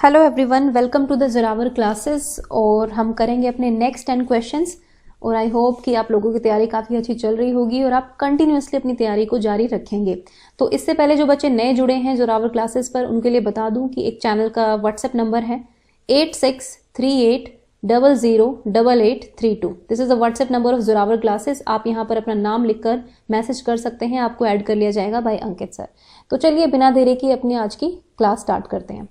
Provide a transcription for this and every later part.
Hello everyone, welcome to the Zorawar classes. और हम करेंगे अपने नेक्स्ट 10 क्वेश्चंस। और आई होप कि आप लोगों की तैयारी काफ़ी अच्छी चल रही होगी और आप कंटिन्यूसली अपनी तैयारी को जारी रखेंगे। तो इससे पहले जो बच्चे नए जुड़े हैं जोरावर क्लासेस पर, उनके लिए बता दूं कि एक चैनल का व्हाट्सएप नंबर है 8638008832। This is the WhatsApp number of Zorawar classes. आप यहाँ पर अपना नाम लिखकर मैसेज कर सकते हैं, आपको ऐड कर लिया जाएगा बाय अंकित सर। तो चलिए बिना देरी की अपनी आज की क्लास स्टार्ट करते हैं।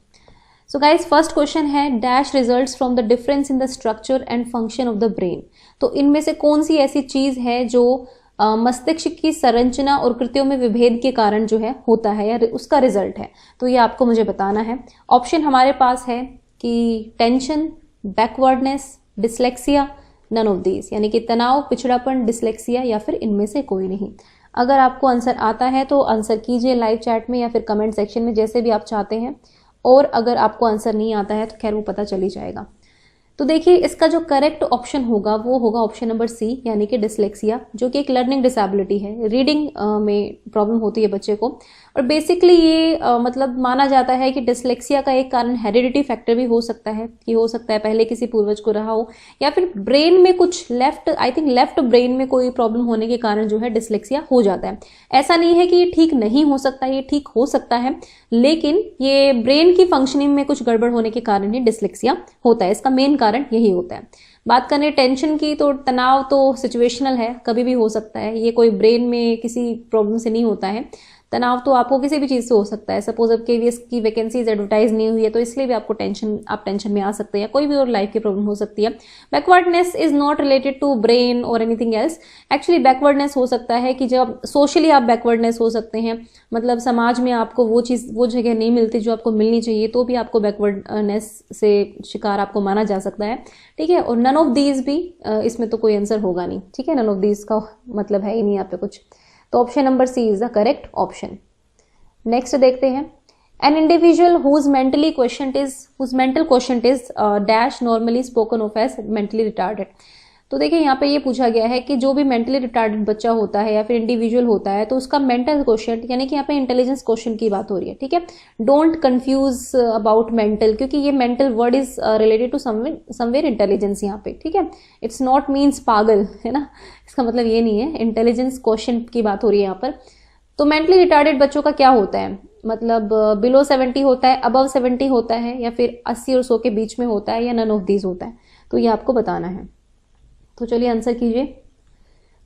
सो गाइज, फर्स्ट क्वेश्चन है dash results from the difference in the structure and function of the brain. तो इनमें से कौन सी ऐसी चीज है जो मस्तिष्क की संरचना और कृत्यों में विभेद के कारण जो है होता है या उसका रिजल्ट है। तो ये आपको मुझे बताना है। ऑप्शन हमारे पास है कि tension, backwardness, dyslexia, none of these, यानी कि तनाव, पिछड़ापन, डिसलेक्सिया या फिर इनमें से कोई नहीं। अगर आपको आंसर आता है तो आंसर कीजिए लाइव चैट में या फिर कमेंट सेक्शन में, जैसे भी आप चाहते हैं। और अगर आपको आंसर नहीं आता है तो खैर वो पता चल ही जाएगा। तो देखिए, इसका जो करेक्ट ऑप्शन होगा वो होगा ऑप्शन नंबर सी, यानी कि डिसलेक्सिया, जो कि एक लर्निंग डिसेबिलिटी है। रीडिंग में प्रॉब्लम होती है बच्चे को। और बेसिकली ये मतलब माना जाता है कि डिसलेक्सिया का एक कारण हेरिडिटी फैक्टर भी हो सकता है, कि हो सकता है पहले किसी पूर्वज को रहा हो, या फिर ब्रेन में कुछ लेफ्ट ब्रेन में कोई प्रॉब्लम होने के कारण जो है डिसलेक्सिया हो जाता है। ऐसा नहीं है कि ये ठीक नहीं हो सकता, ये ठीक हो सकता है, लेकिन ये ब्रेन की फंक्शनिंग में कुछ गड़बड़ होने के कारण ही डिसलेक्सिया होता है। इसका मेन कारण यही होता है। बात करें टेंशन की, तो तनाव तो सिचुएशनल है, कभी भी हो सकता है। ये कोई ब्रेन में किसी प्रॉब्लम से नहीं होता है। तनाव तो आपको किसी भी चीज से हो सकता है। सपोज अब केवीएस की वैकेंसीज एडवर्टाइज नहीं हुई है तो इसलिए भी आपको टेंशन में आ सकते हैं। कोई भी और लाइफ की प्रॉब्लम हो सकती है। Backwardness is not related to brain और एनीथिंग एल्स। एक्चुअली बैकवर्डनेस हो सकता है कि जब सोशली आप बैकवर्डनेस हो सकते हैं, मतलब समाज में आपको वो जगह नहीं मिलती जो आपको मिलनी चाहिए, तो भी आपको बैकवर्डनेस से शिकार आपको माना जा सकता है। ठीक है। और नन ऑफ दीज भी इसमें तो कोई आंसर होगा नहीं। ठीक है, नन ऑफ दीज का मतलब है ही नहीं यहाँ पे कुछ। तो option number C is the correct option. Next देखते हैं, an individual whose mental question is dash normally spoken of as mentally retarded. तो देखिए, यहाँ पे ये पूछा गया है कि जो भी मेंटली रिटार्डेड बच्चा होता है या फिर इंडिविजुअल होता है, तो उसका मेंटल क्वेश्चन, यानी कि यहाँ पे इंटेलिजेंस क्वेश्चन की बात हो रही है। ठीक है, डोंट कंफ्यूज अबाउट मेंटल, क्योंकि ये mental word is related to somewhere intelligence यहाँ पे। ठीक है, इट्स नॉट मीन्स पागल, है ना, इसका मतलब ये नहीं है। इंटेलिजेंस क्वेश्चन की बात हो रही है यहाँ पर। तो मेंटली रिटार्डेड बच्चों का क्या होता है, मतलब बिलो 70 होता है, अबव 70 होता है, या फिर 80 और 100 के बीच में होता है, या नन ऑफ दीज होता है। तो ये आपको बताना है। तो चलिए आंसर कीजिए।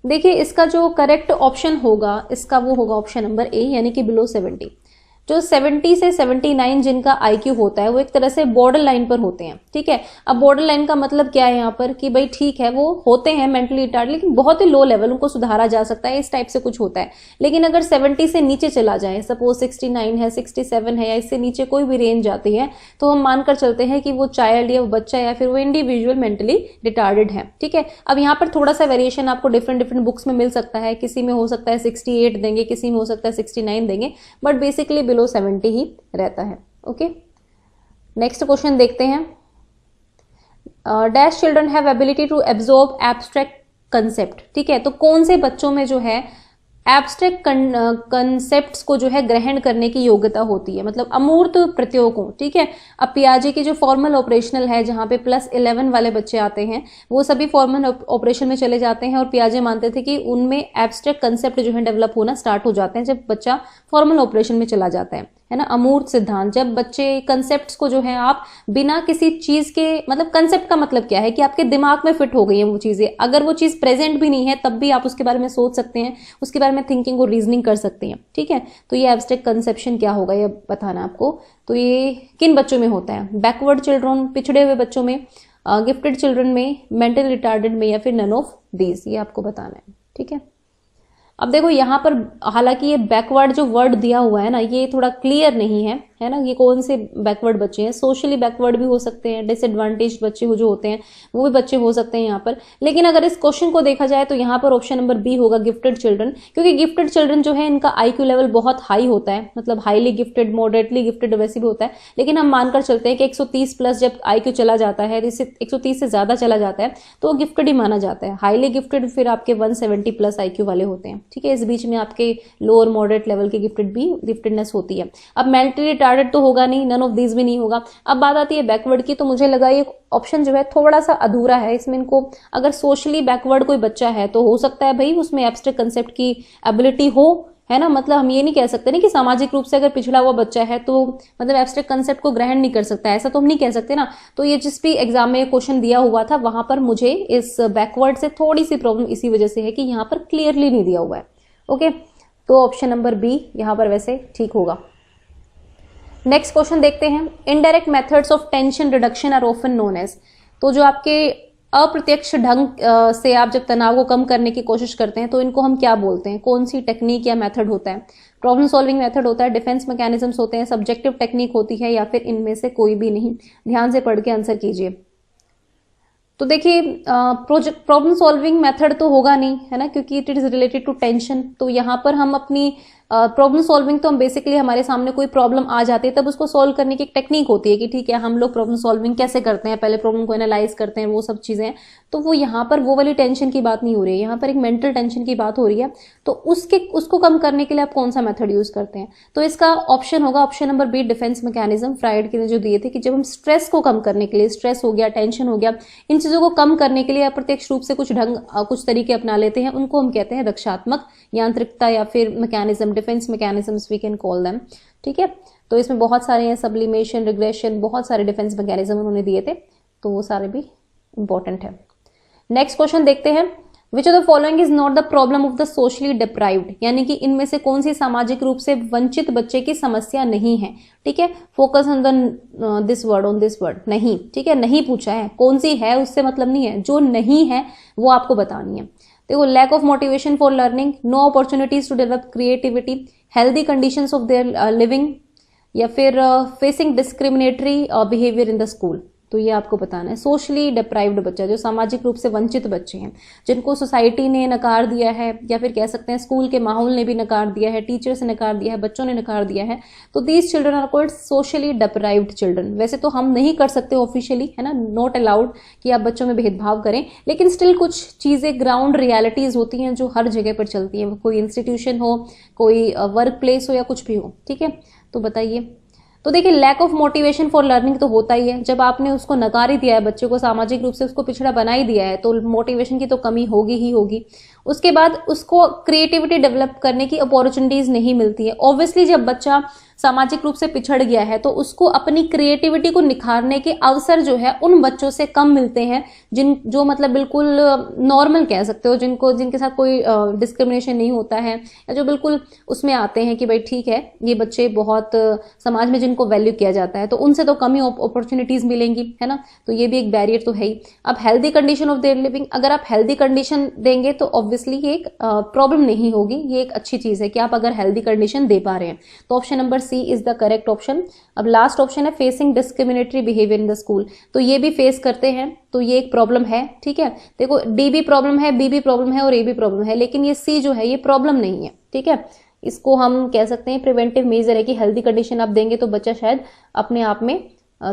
देखिए, इसका जो करेक्ट ऑप्शन होगा इसका वो होगा ऑप्शन नंबर ए, यानी कि बिलो 70। जो 70 से 79 जिनका आईक्यू होता है वो एक तरह से बॉर्डर लाइन पर होते हैं। ठीक है, अब बॉर्डर लाइन का मतलब क्या है यहाँ पर कि भाई ठीक है, वो होते हैं मेंटली रिटार्ड, लेकिन बहुत ही लो लेवल, उनको सुधारा जा सकता है, इस टाइप से कुछ होता है। लेकिन अगर 70 से नीचे चला जाए, सपोज 69 है, 67 है, या इससे नीचे कोई भी रेंज आती है, तो हम मानकर चलते हैं कि वो चाइल्ड या वो बच्चा या फिर वो इंडिविजुअल मेंटली रिटार्डेड है। ठीक है, अब यहाँ पर थोड़ा सा वेरिएशन आपको डिफरेंट बुक्स में मिल सकता है। किसी में हो सकता है 68 देंगे, किसी में हो सकता है 69 देंगे, बट बेसिकली बिलो 70 ही रहता है। ओके, नेक्स्ट क्वेश्चन देखते हैं। Dash children have ability to absorb abstract concept. ठीक है, तो कौन से बच्चों में जो है एब्स्ट्रैक्ट कंसेप्ट्स को जो है ग्रहण करने की योग्यता होती है, मतलब अमूर्त प्रत्ययों को। ठीक है, अब पियाजे की जो फॉर्मल ऑपरेशनल है, जहां पे +11 वाले बच्चे आते हैं, वो सभी फॉर्मल ऑपरेशन में चले जाते हैं। और पियाजे मानते थे कि उनमें एब्स्ट्रैक्ट कंसेप्ट जो है डेवलप होना स्टार्ट हो जाते हैं जब बच्चा फॉर्मल ऑपरेशन में चला जाता है ना। अमूर्त सिद्धांत, जब बच्चे कंसेप्ट्स को जो है आप बिना किसी चीज के, मतलब कंसेप्ट का मतलब क्या है कि आपके दिमाग में फिट हो गई है वो चीजें, अगर वो चीज प्रेजेंट भी नहीं है तब भी आप उसके बारे में सोच सकते हैं, उसके बारे में थिंकिंग और रीजनिंग कर सकते हैं। ठीक है, तो ये एब्स्ट्रैक्ट कंसेप्शन क्या होगा ये बताना आपको। तो ये किन बच्चों में होता है, बैकवर्ड चिल्ड्रन, पिछड़े हुए बच्चों में, गिफ्टेड चिल्ड्रन में, मेंटल रिटार्डेड में, या फिर नन ऑफ दीज, ये आपको बताना है। ठीक है, अब देखो यहाँ पर हालांकि ये बैकवर्ड जो वर्ड दिया हुआ है ना, ये थोड़ा क्लियर नहीं है ना। ये कौन से बैकवर्ड बच्चे हैं, सोशली बैकवर्ड भी हो सकते हैं, डिसएडवांटेज बच्चे जो होते हैं वो भी बच्चे हो सकते हैं यहाँ पर। लेकिन अगर इस क्वेश्चन को देखा जाए तो यहाँ पर ऑप्शन नंबर बी होगा, गिफ्टेड चिल्ड्रन, क्योंकि गिफ्टेड चिल्ड्रन जो है इनका आईक्यू लेवल बहुत हाई होता है, मतलब हाईली गिफ्टेड, मॉडरेटली गिफ्टेड वैसे भी होता है। लेकिन हम मानकर चलते हैं कि 130 प्लस जब आईक्यू चला जाता है, 130 से ज्यादा चला जाता है तो वो गिफ्टेड ही माना जाता है। हाईली गिफ्टेड फिर आपके 170 प्लस आईक्यू वाले होते हैं। ठीक है, इस बीच में आपके लोअर मॉडरेट लेवल के गिफ्टेडनेस होती है। अब मेंटली रिटार्डेड तो होगा नहीं, नन ऑफ दीज भी नहीं होगा। अब बात आती है बैकवर्ड की, तो मुझे लगा ये ऑप्शन जो है थोड़ा सा अधूरा है इसमें। इनको अगर सोशली बैकवर्ड कोई बच्चा है तो हो सकता है भाई उसमें एब्स्ट्रैक्ट कंसेप्ट की एबिलिटी हो, है ना। मतलब हम ये नहीं कह सकते ना कि सामाजिक रूप से अगर पिछड़ा हुआ बच्चा है तो मतलब एब्स्ट्रैक्ट कंसेप्ट को ग्रहण नहीं कर सकता, ऐसा तो हम नहीं कह सकते ना। तो ये जिस भी एग्जाम में क्वेश्चन दिया हुआ था वहां पर मुझे इस बैकवर्ड से थोड़ी सी प्रॉब्लम इसी वजह से है कि यहाँ पर क्लियरली नहीं दिया हुआ है। ओके, तो ऑप्शन नंबर बी यहाँ पर वैसे ठीक होगा। नेक्स्ट क्वेश्चन देखते हैं। Indirect methods of tension reduction are often known as. तो जो आपके अप्रत्यक्ष ढंग से आप जब तनाव को कम करने की कोशिश करते हैं तो इनको हम क्या बोलते हैं, कौन सी टेक्निक या मेथड होता है? प्रॉब्लम सॉल्विंग मेथड होता है, डिफेंस मैकेनिज्म्स होते हैं, सब्जेक्टिव टेक्निक होती है, या फिर इनमें से कोई भी नहीं? ध्यान से पढ़ के आंसर कीजिए। तो देखिए प्रॉब्लम सॉल्विंग मेथड तो होगा नहीं, है ना, क्योंकि it is related to tension. तो यहाँ पर हम अपनी प्रॉब्लम सॉल्विंग तो हम बेसिकली हमारे सामने कोई प्रॉब्लम आ जाती है तब उसको सॉल्व करने की एक टेक्निक होती है कि ठीक है हम लोग प्रॉब्लम सॉल्विंग कैसे करते हैं, पहले प्रॉब्लम को एनालाइज करते हैं, वो सब चीजें। तो वो यहाँ पर वो वाली टेंशन की बात नहीं हो रही है, यहाँ पर एक मेंटल टेंशन की बात हो रही है। तो उसको कम करने के लिए आप कौन सा मेथड यूज करते हैं? तो इसका ऑप्शन होगा option number B, defence mechanism. Freud के ने जो दिए थे कि जब हम स्ट्रेस को कम करने के लिए, स्ट्रेस हो गया, टेंशन हो गया, इन चीजों को कम करने के लिए अप्रत्यक्ष रूप से कुछ तरीके अपना लेते हैं, उनको हम कहते हैं रक्षात्मक यांत्रिकता या फिर mechanism, defence mechanisms we can call them. ठीक है, तो इसमें बहुत सारे हैं, सब्लिमेशन, रिग्रेशन, बहुत सारे डिफेंस मैकेनिज्म उन्होंने दिए थे, तो वो सारे भी इंपॉर्टेंट है। नेक्स्ट क्वेश्चन देखते हैं। Which of the following is not the problem of the socially deprived, यानी कि इनमें से कौन सी सामाजिक रूप से वंचित बच्चे की समस्या नहीं है? ठीक है, focus on the this word, on this word, नहीं। ठीक है, नहीं पूछा है, कौन सी है उससे मतलब नहीं है, जो नहीं है वो आपको बतानी है। देखो, lack of motivation for learning, no opportunities to develop creativity, healthy conditions of their living, या फिर facing discriminatory behaviour in the school. तो ये आपको बताना है। सोशली डिप्राइव्ड बच्चा, जो सामाजिक रूप से वंचित बच्चे हैं, जिनको सोसाइटी ने नकार दिया है या फिर कह सकते हैं स्कूल के माहौल ने भी नकार दिया है, टीचर्स ने नकार दिया है, बच्चों ने नकार दिया है, तो these children are called socially deprived children. वैसे तो हम नहीं कर सकते ऑफिशियली, है ना, नॉट अलाउड कि आप बच्चों में भेदभाव करें, लेकिन स्टिल कुछ चीजें ग्राउंड रियलिटीज होती हैं जो हर जगह पर चलती हैं, कोई इंस्टीट्यूशन हो, कोई वर्क प्लेस हो, या कुछ भी हो। ठीक है, तो बताइए। तो देखिए, lack of motivation for learning तो होता ही है, जब आपने उसको नकार ही दिया है, बच्चे को सामाजिक रूप से उसको पिछड़ा बना ही दिया है, तो मोटिवेशन की तो कमी होगी ही होगी। उसके बाद उसको क्रिएटिविटी डेवलप करने की अपॉर्चुनिटीज नहीं मिलती है। ऑब्वियसली जब बच्चा सामाजिक रूप से पिछड़ गया है तो उसको अपनी क्रिएटिविटी को निखारने के अवसर जो है उन बच्चों से कम मिलते हैं जो मतलब बिल्कुल नॉर्मल कह सकते हो, जिनके साथ कोई डिस्क्रिमिनेशन नहीं होता है, या जो बिल्कुल उसमें आते हैं कि भाई ठीक है ये बच्चे बहुत समाज में जिनको वैल्यू किया जाता है, तो उनसे तो कम ही अपॉर्चुनिटीज मिलेंगी, है ना। तो ये भी एक बैरियर तो है ही। अब healthy condition of their living, अगर आप हेल्दी कंडीशन देंगे तो ऑब्वियसली ये एक प्रॉब्लम नहीं होगी, ये एक अच्छी चीज है कि आप अगर हेल्दी कंडीशन दे पा रहे हैं। तो option number C is the correct option. अब लास्ट ऑप्शन है facing discriminatory behaviour in the school, तो ये भी फेस करते हैं, तो ये एक प्रॉब्लम है। ठीक है, देखो डी भी प्रॉब्लम है, बी भी प्रॉब्लम है और ए भी प्रॉब्लम है, लेकिन ये सी जो है ये प्रॉब्लम नहीं है। ठीक है, इसको हम कह सकते हैं प्रिवेंटिव मेजर है कि हेल्दी कंडीशन आप देंगे तो बच्चा शायद अपने आप में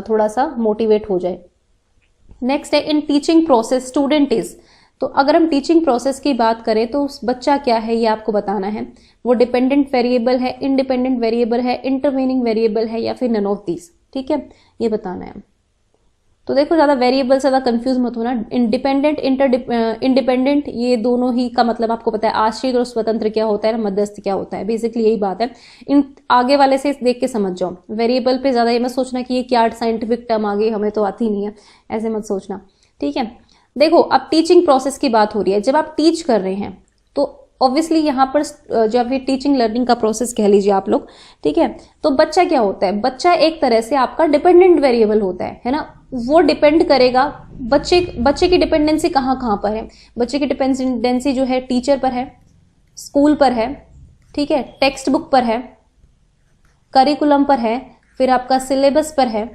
थोड़ा सा मोटिवेट हो जाए। नेक्स्ट है in teaching process student is, तो अगर हम टीचिंग प्रोसेस की बात करें तो बच्चा क्या है ये आपको बताना है। वो डिपेंडेंट वेरिएबल है, इंडिपेंडेंट वेरिएबल है, इंटरवेनिंग वेरिएबल है, या फिर नन ऑफ दीज। ठीक है, ये बताना है। तो देखो ज्यादा वेरिएबल से ज्यादा कंफ्यूज मत होना। इंडिपेंडेंट, इंडिपेंडेंट, ये दोनों ही का मतलब आपको पता है। आश्रित और स्वतंत्र क्या होता है, मध्यस्थ क्या होता है, बेसिकली यही बात है। इन आगे वाले से देख के समझ जाओ। वेरिएबल पे ज्यादा ये मत सोचना कि ये क्या साइंटिफिक टर्म आ गई, हमें तो आती नहीं है, ऐसे मत सोचना। ठीक है, देखो अब टीचिंग प्रोसेस की बात हो रही है। जब आप टीच कर रहे हैं तो ऑब्वियसली यहाँ पर जब ये टीचिंग लर्निंग का प्रोसेस कह लीजिए आप लोग, ठीक है, तो बच्चा क्या होता है, बच्चा एक तरह से आपका डिपेंडेंट वेरिएबल होता है ना। वो डिपेंड करेगा, बच्चे की डिपेंडेंसी कहाँ पर है। बच्चे की डिपेंडेंसी जो है टीचर पर है, स्कूल पर है, ठीक है, टेक्स्ट बुक पर है, करिकुलम पर है, फिर आपका सिलेबस पर है।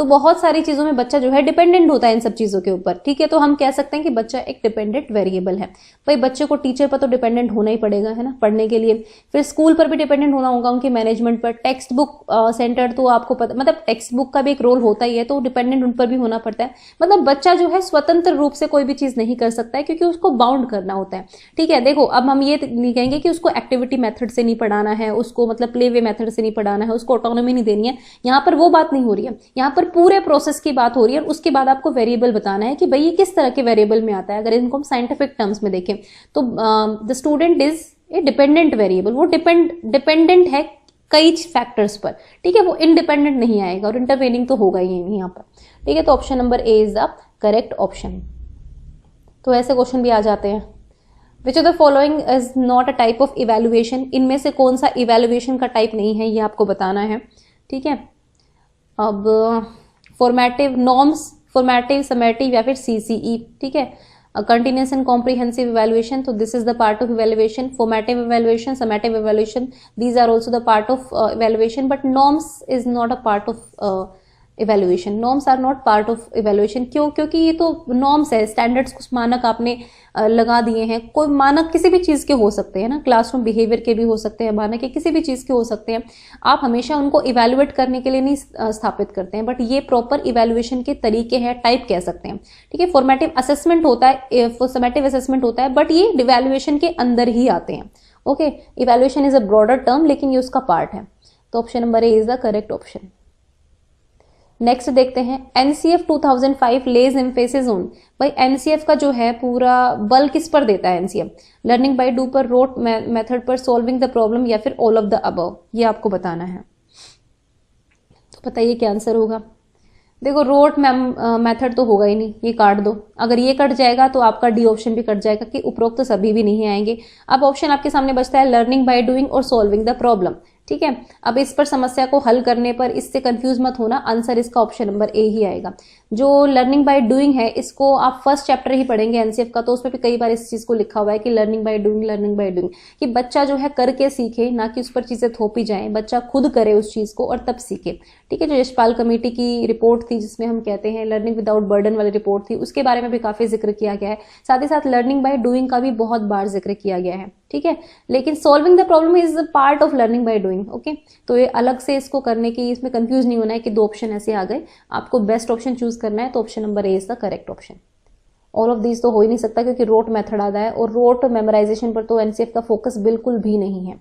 तो बहुत सारी चीजों में बच्चा जो है डिपेंडेंट होता है इन सब चीजों के ऊपर, ठीक है। तो हम कह सकते हैं कि बच्चा एक डिपेंडेंट वेरिएबल है। भाई बच्चे को टीचर पर तो डिपेंडेंट होना ही पड़ेगा, है ना, पढ़ने के लिए। फिर स्कूल पर भी डिपेंडेंट होना होगा, उनके मैनेजमेंट पर। टेक्स्ट बुक सेंटर तो आपको पता, मतलब टेक्स्ट बुक का भी एक रोल होता ही है, तो डिपेंडेंट उन पर भी होना पड़ता है। मतलब बच्चा जो है स्वतंत्र रूप से कोई भी चीज नहीं कर सकता है, क्योंकि उसको बाउंड करना होता है, ठीक है। देखो अब हम ये नहीं कहेंगे कि उसको एक्टिविटी मेथड से नहीं पढ़ाना है, उसको मतलब प्ले वे मेथड से नहीं पढ़ाना है, उसको ऑटोनॉमी नहीं देनी है, यहाँ पर वो बात नहीं हो रही है। यहाँ पर पूरे प्रोसेस की बात हो रही है। और उसके बाद आपको वेरिएबल बताना है कि भाई ये किस तरह के वेरिएबल में आता है। अगर इनको हम साइंटिफिक टर्म्स में देखें तो the student is a dependent variable, वो डिपेंडेंट है कई फैक्टर्स पर, ठीक है, वो इंडिपेंडेंट नहीं आएगा, और इंटरवेनिंग तो होगा ही यहाँ पर, ठीक है। तो option number A is the correct option. तो ऐसे क्वेश्चन भी आ जाते हैं। Which of the following is not a type of evaluation, इनमें से कौन सा इवेल्युएशन का टाइप नहीं है, ये आपको बताना है, ठीक है। अब फॉर्मेटिव नॉर्म्स, फॉर्मेटिव, समेटिव या फिर सीसीई, ठीक है। कंटिन्यूअस एंड कॉम्प्रिहेंसिव इवेल्युएशन, तो this is the part of evaluation. Formative evaluation, summative evaluation, these are also the part of evaluation, but norms is not a part of evaluation. Norms are not part of evaluation. क्यों? क्योंकि ये तो norms है, standards, कुछ मानक आपने लगा दिए हैं। कोई मानक किसी भी चीज के हो सकते हैं ना, क्लासरूम बिहेवियर के भी हो सकते हैं मानक, किसी भी चीज के हो सकते हैं। आप हमेशा उनको इवेल्युएट करने के लिए नहीं स्थापित करते हैं, बट ये प्रॉपर इवेल्युएशन के तरीके हैं, टाइप कह सकते हैं, ठीक है। फॉर्मेटिव असेसमेंट होता है, समेटिव असेसमेंट होता है, बट ये इवेल्युएशन के अंदर ही आते हैं, okay. Evaluation is a broader term, लेकिन ये उसका पार्ट है। तो option number A is the correct option. Next देखते हैं, एनसीएफ 2005 लेज एम्फेसिस ऑन। भाई एनसीएफ का जो है पूरा बल किस पर देता है एनसीएफ? लर्निंग बाय डू पर, रोट मेथड पर, सॉल्विंग द प्रॉब्लम, या फिर ऑल ऑफ द अबव, ये आपको बताना है। तो बताइए क्या आंसर होगा। देखो रोट मेथड तो होगा ही नहीं, ये काट दो। अगर ये कट जाएगा तो आपका डी ऑप्शन भी कट जाएगा, कि उपरोक्त तो सभी भी नहीं आएंगे। अब ऑप्शन आपके सामने बचता है लर्निंग बाय डूइंग और सॉल्विंग द प्रॉब्लम, ठीक है। अब इस पर समस्या को हल करने पर, इससे कंफ्यूज मत होना, आंसर इसका ऑप्शन नंबर ए ही आएगा। जो लर्निंग बाय डूइंग है, इसको आप फर्स्ट चैप्टर ही पढ़ेंगे एनसीएफ का, तो उसमें भी कई बार इस चीज को लिखा हुआ है कि लर्निंग बाय डूइंग, कि बच्चा जो है करके सीखे, ना कि उस पर चीजें थोपी जाए, बच्चा खुद करे उस चीज को और तब सीखे, ठीक है। जो यशपाल कमेटी की रिपोर्ट थी, जिसमें हम कहते हैं लर्निंग विदाउट बर्डन वाली रिपोर्ट थी, उसके बारे में भी काफी जिक्र किया गया है। साथ ही साथ लर्निंग बाय डूइंग का भी बहुत बार जिक्र किया गया है, ठीक है। लेकिन solving the problem is a part of learning by doing, okay. तो ये अलग से इसको करने की, इसमें कंफ्यूज नहीं होना है कि दो ऑप्शन ऐसे आ गए, आपको बेस्ट ऑप्शन चूज करना है। तो option number A is the correct option. All of these तो हो ही नहीं सकता, क्योंकि रोट मेथड आता है, और रोट मेमोराइजेशन पर तो एनसीएफ का फोकस बिल्कुल भी नहीं है।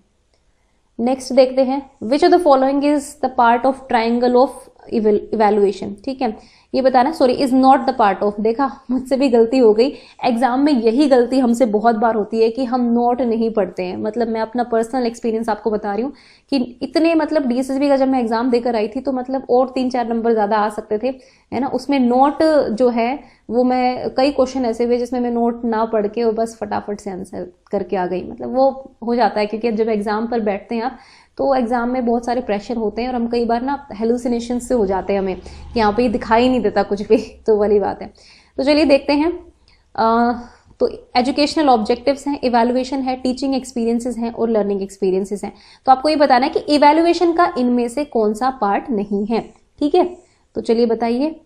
नेक्स्ट देखते हैं, which of the following is the part of triangle of evaluation, ठीक है। ये बताना, sorry, is not the part of. देखा, मुझसे भी गलती हो गई। एग्जाम में यही गलती हमसे बहुत बार होती है कि हम नोट नहीं पढ़ते हैं। मतलब मैं अपना पर्सनल एक्सपीरियंस आपको बता रही हूँ कि इतने, मतलब डीएसएसबी का जब मैं एग्जाम देकर आई थी, तो मतलब और 3-4 नंबर ज्यादा आ सकते थे, है ना। उसमें नोट जो है वो, मैं कई क्वेश्चन ऐसे हुए जिसमें मैं नोट ना पढ़ के और बस फटाफट से आंसर करके आ गई। मतलब वो हो जाता है, क्योंकि जब एग्जाम पर बैठते हैं आप, तो एग्जाम में बहुत सारे प्रेशर होते हैं, और हम कई बार ना हेलुसिनेशन से हो जाते हैं, हमें यहाँ पे दिखाई नहीं देता कुछ भी, तो वाली बात है। तो चलिए देखते हैं। तो एजुकेशनल ऑब्जेक्टिव्स हैं, इवैल्यूएशन है, टीचिंग एक्सपीरियंसेस हैं, और लर्निंग एक्सपीरियंसेस हैं। तो आपको ये बताना है कि इवैल्यूएशन का इनमें से कौन सा पार्ट नहीं है, ठीक है। तो चलिए बताइए।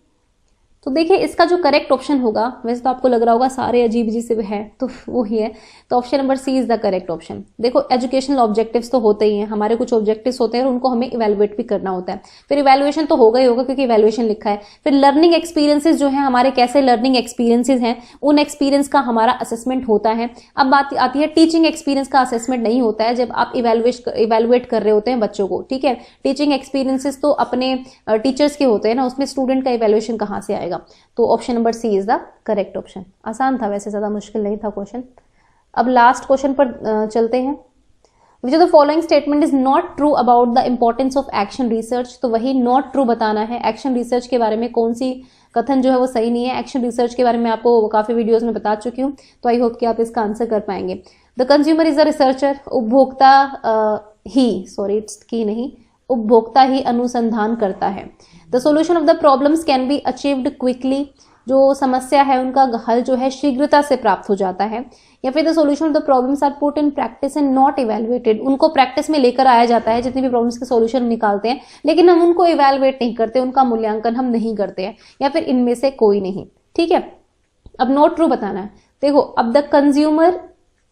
तो देखिए, इसका जो करेक्ट ऑप्शन होगा, वैसे तो आपको लग रहा होगा सारे अजीब जी से है, तो वो ही है। तो option number C is the correct option. देखो, एजुकेशनल ऑब्जेक्टिव्स तो होते ही हैं, हमारे कुछ ऑब्जेक्टिव्स होते हैं और उनको हमें इवेल्युएट भी करना होता है। फिर इवेल्युएशन तो होगा ही होगा, क्योंकि इवेल्युएशन लिखा है। फिर लर्निंग एक्सपीरियंसेस जो है हमारे, कैसे लर्निंग एक्सपीरियंसेस हैं, उन एक्सपीरियंस का हमारा असेसमेंट होता है। अब बात आती है, टीचिंग एक्सपीरियंस का असेसमेंट नहीं होता है जब आप इवेल्युएट कर रहे होते हैं बच्चों को, ठीक है। टीचिंग एक्सपीरियंसेस तो अपने टीचर्स के होते हैं ना, उसमें स्टूडेंट का इवेल्युएशन कहाँ से आएगा। तो option number C is the correct option. आसान था वैसे, ज्यादा मुश्किल नहीं था क्वेश्चन। अब लास्ट क्वेश्चन पर चलते हैं। Which of the following statement is not true about the importance of action research. तो वही नॉट ट्रू बताना है। एक्शन रिसर्च के बारे में कौन सी कथन जो है वो सही नहीं है। एक्शन रिसर्च के बारे में आपको काफी वीडियोस में बता चुकी हूँ, तो आई होप कि आप इसका आंसर कर पाएंगे। The consumer is a researcher. उपभोक्ता ही अनुसंधान करता है। The solution of the problems can be achieved quickly. जो समस्या है उनका हल जो है शीघ्रता से प्राप्त हो जाता है। या फिर the solution of the problems are put in practice and not evaluated, उनको प्रैक्टिस में लेकर आया जाता है, जितनी भी प्रॉब्लम्स के सॉल्यूशन निकालते हैं, लेकिन हम उनको इवेलुएट नहीं करते, उनका मूल्यांकन हम नहीं करते हैं, या फिर इनमें से कोई नहीं। ठीक है, अब नॉट ट्रू बताना है। देखो, अब the consumer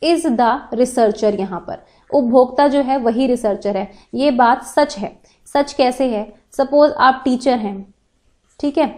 is the researcher, यहाँ पर उपभोक्ता जो है वही रिसर्चर है, ये बात सच है। सच कैसे है? सपोज आप टीचर हैं, ठीक है,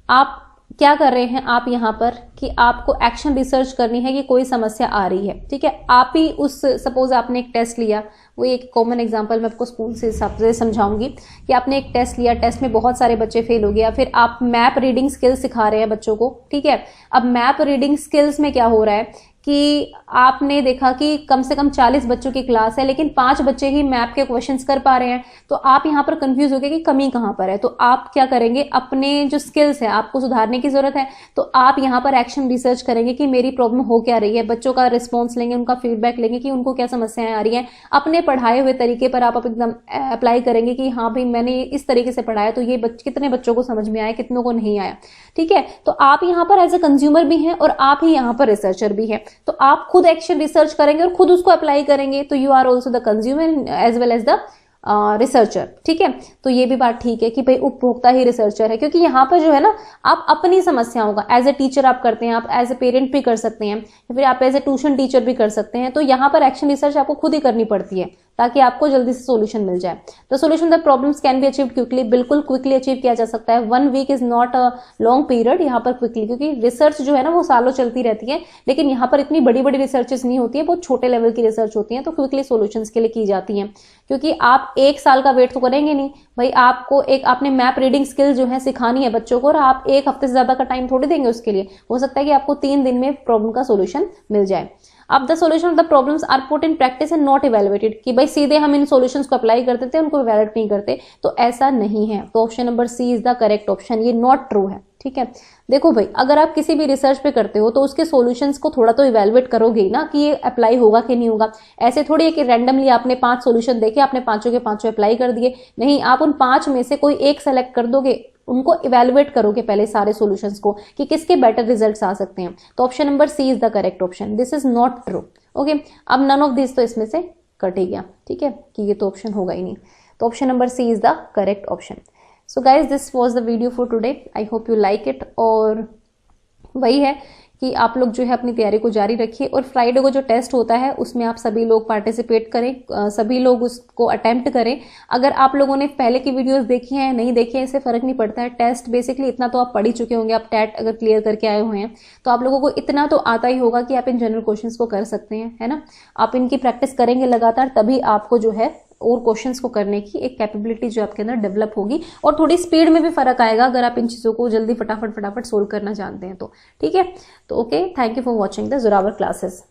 आप क्या कर रहे हैं, आप यहाँ पर कि आपको एक्शन रिसर्च करनी है कि कोई समस्या आ रही है, ठीक है, आप ही उस, सपोज आपने एक टेस्ट लिया, वो एक कॉमन एग्जांपल मैं आपको स्कूल से हिसाब से समझाऊंगी कि आपने एक टेस्ट लिया, टेस्ट में बहुत सारे बच्चे फेल हो गया, फिर आप मैप रीडिंग स्किल्स सिखा रहे हैं बच्चों को, ठीक है। अब मैप रीडिंग स्किल्स में क्या हो रहा है कि आपने देखा कि कम से कम 40 बच्चों की क्लास है, लेकिन 5 बच्चे ही मैप के क्वेश्चंस कर पा रहे हैं, तो आप यहाँ पर कंफ्यूज हो गए कि कमी कहाँ पर है। तो आप क्या करेंगे, अपने जो स्किल्स है आपको सुधारने की जरूरत है, तो आप यहाँ पर एक्शन रिसर्च करेंगे कि मेरी प्रॉब्लम हो क्या रही है, बच्चों का रिस्पॉन्स लेंगे, उनका फीडबैक लेंगे कि उनको क्या समस्याएं आ रही हैं, अपने पढ़ाए हुए तरीके पर आप एकदम अप्लाई करेंगे कि हाँ भाई मैंने इस तरीके से पढ़ाया तो ये कितने बच्चों को समझ में आया, कितनों को नहीं आया, ठीक है। तो आप यहाँ पर एज ए कंज्यूमर भी हैं और आप ही यहाँ पर रिसर्चर भी हैं, तो आप खुद एक्शन रिसर्च करेंगे और खुद उसको अप्लाई करेंगे, तो you are also the consumer as well as the researcher, ठीक है। तो ये भी बात ठीक है कि भाई उपभोक्ता ही रिसर्चर है, क्योंकि यहाँ पर जो है ना आप अपनी समस्याओं का एज ए टीचर आप करते हैं, आप एज ए पेरेंट भी कर सकते हैं, या फिर आप एज ए ट्यूशन टीचर भी कर सकते हैं, तो यहाँ पर एक्शन रिसर्च आपको खुद ही करनी पड़ती है ताकि आपको जल्दी से सोल्यूशन मिल जाए। The solution the problems can be achieved quickly, बिल्कुल क्विकली अचीव किया जा सकता है। 1 week is not a long period यहाँ पर क्विकली, क्योंकि रिसर्च जो है ना वो सालों चलती रहती है, लेकिन यहाँ पर इतनी बड़ी बड़ी रिसर्चेस नहीं होती है, बहुत छोटे लेवल की रिसर्च होती है, तो क्विकली सोल्यूशंस के लिए की जाती है। क्योंकि आप 1 साल का वेट तो करेंगे नहीं भाई, आपको आपने मैप रीडिंग स्किल जो है सिखानी है बच्चों को, और आप 1 हफ्ते से ज्यादा का टाइम थोड़ी देंगे उसके लिए। हो सकता है कि आपको 3 दिन में प्रॉब्लम का सोल्यूशन मिल जाए। अब the solution of the problems are put in practice and not evaluated, कि भाई सीधे हम इन सॉल्यूशंस को अप्लाई करते थे, उनको इवेलुएट नहीं करते, तो ऐसा नहीं है। तो option number C is the correct option, ये नॉट ट्रू है, ठीक है। देखो भाई, अगर आप किसी भी रिसर्च पे करते हो तो उसके सॉल्यूशंस को थोड़ा तो इवेलुएट करोगे ही ना कि ये अप्लाई होगा कि नहीं होगा। ऐसे थोड़ी है कि रैंडमली आपने 5 सॉल्यूशन देखे, आपने पांचों के पांचों अप्लाई कर दिए, नहीं, आप उन 5 में से कोई एक सेलेक्ट कर दोगे, उनको इवेलुएट करोगे पहले सारे सॉल्यूशंस को कि किसके बेटर रिजल्ट्स आ सकते हैं। तो option number C is the correct option, this is not true. Okay, अब नन ऑफ दिस तो इसमें से कट ही गया, ठीक है, कि ये तो ऑप्शन होगा ही नहीं। तो option number C is the correct option. So guys, this was the video for today, I hope you like it. और वही है कि आप लोग जो है अपनी तैयारी को जारी रखिए, और फ्राइडे को जो टेस्ट होता है उसमें आप सभी लोग पार्टिसिपेट करें, सभी लोग उसको अटेम्प्ट करें। अगर आप लोगों ने पहले की वीडियोस देखी हैं नहीं देखी है, इससे फर्क नहीं पड़ता है। टेस्ट बेसिकली इतना तो आप पढ़ ही चुके होंगे, आप टेट अगर क्लियर करके आए हुए हैं तो आप लोगों को इतना तो आता ही होगा कि आप इन जनरल क्वेश्चंस को कर सकते हैं, है ना। आप इनकी प्रैक्टिस करेंगे लगातार, तभी आपको जो है और क्वेश्चंस को करने की एक कैपेबिलिटी जो आपके अंदर डेवलप होगी, और थोड़ी स्पीड में भी फर्क आएगा अगर आप इन चीज़ों को जल्दी फटाफट सोल्व करना जानते हैं तो, ठीक है। तो okay, thank you for watching the Zorawar classes.